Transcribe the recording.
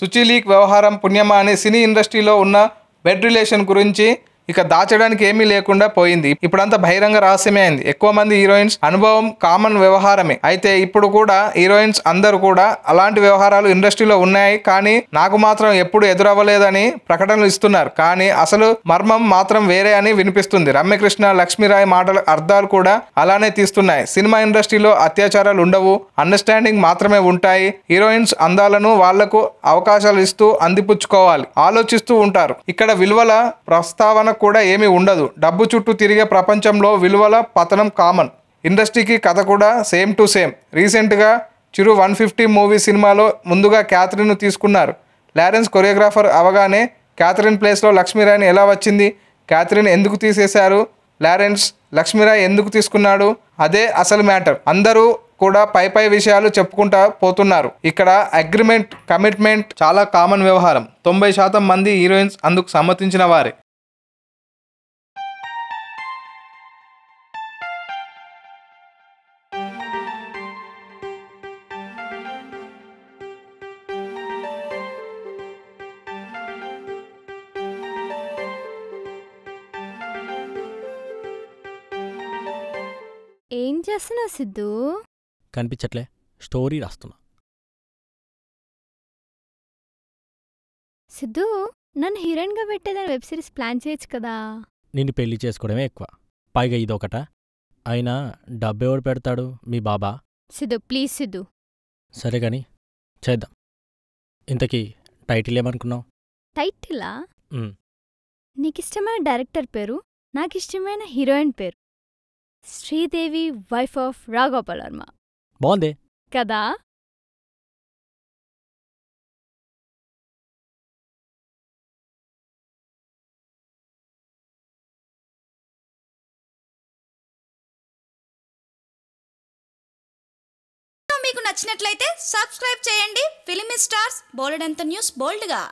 Suchi leak వ్యవహారం పుణ్యమా అని సినీ ఇండస్ట్రీలో ఉన్న బెడ్ రిలేషన్ గురించి ఇక దాచడానికి ఏమీ లేకుండా పోయింది. ఇప్పుడంతా బహిరంగ రహస్యమే అయింది. ఎక్కువ మంది హీరోయిన్స్ అనుభవం కామన్ వ్యవహారమే. అయితే ఇప్పుడు కూడా హీరోయిన్స్ అందరూ కూడా అలాంటి వ్యవహారాలు ఇండస్ట్రీలో ఉన్నాయి, కానీ నాకు మాత్రం ఎప్పుడు ఎదురవ్వలేదని ప్రకటనలు ఇస్తున్నారు. కానీ అసలు మర్మం మాత్రం వేరే అని వినిపిస్తుంది. రమ్యకృష్ణ, లక్ష్మీరాయ్ మాటల అర్థాలు కూడా అలానే తీస్తున్నాయి. సినిమా ఇండస్ట్రీలో అత్యాచారాలు ఉండవు, అండర్స్టాండింగ్ మాత్రమే ఉంటాయి. హీరోయిన్స్ అందాలను వాళ్లకు అవకాశాలు ఇస్తూ అందిపుచ్చుకోవాలి, ఆలోచిస్తూ ఉంటారు. ఇక్కడ విలువల ప్రస్తావన కూడా ఏమీ ఉండదు. డబ్బు చుట్టూ తిరిగే ప్రపంచంలో విలువల పతనం కామన్. ఇండస్ట్రీకి కథ కూడా సేమ్ టు సేమ్. రీసెంట్గా చిరు 150 మూవీ సినిమాలో ముందుగా క్యాథరిన్ తీసుకున్నారు. లారెన్స్ కొరియోగ్రాఫర్ అవగానే క్యాథరిన్ ప్లేస్లో లక్ష్మీరాయ్ని ఎలా వచ్చింది, క్యాథరిన్ ఎందుకు తీసేశారు, లారెన్స్ లక్ష్మీరాయ్ ఎందుకు తీసుకున్నాడు, అదే అసలు మ్యాటర్. అందరూ కూడా పై విషయాలు చెప్పుకుంటా పోతున్నారు. ఇక్కడ అగ్రిమెంట్, కమిట్మెంట్ చాలా కామన్ వ్యవహారం. 90% మంది హీరోయిన్స్ అందుకు సమ్మతించిన వారే. ఏం చేస్తున్నావు సిద్ధు? కనిపించట్లే, స్టోరీ రాస్తున్నా. సిద్ధు, నన్ను హీరోయిన్గా పెట్టేదని వెబ్ సిరీస్ ప్లాన్ చేయొచ్చు కదా. నిన్ను పెళ్లి చేసుకోవడమే ఎక్కువ, పైగా ఇదొకట. అయినా డబ్బెవడు పెడతాడు, మీ బాబా? సిద్ధు ప్లీజ్ సిద్ధు. సరే గాని చేద్దాం. ఇంతకీ టైటిల్ ఏమనుకున్నావు? టైటిలా? నీకిష్టమైన డైరెక్టర్ పేరు, నాకిష్టమైన హీరోయిన్ పేరు శ్రీదేవి, వైఫ్ ఆఫ్ రాఘోపాల్ వర్మ. బాగుంది కదా? మీకు నచ్చినట్లయితే సబ్స్క్రైబ్ చేయండి. ఫిలిమి స్టార్స్ బోలెడంత న్యూస్ బోల్డ్గా.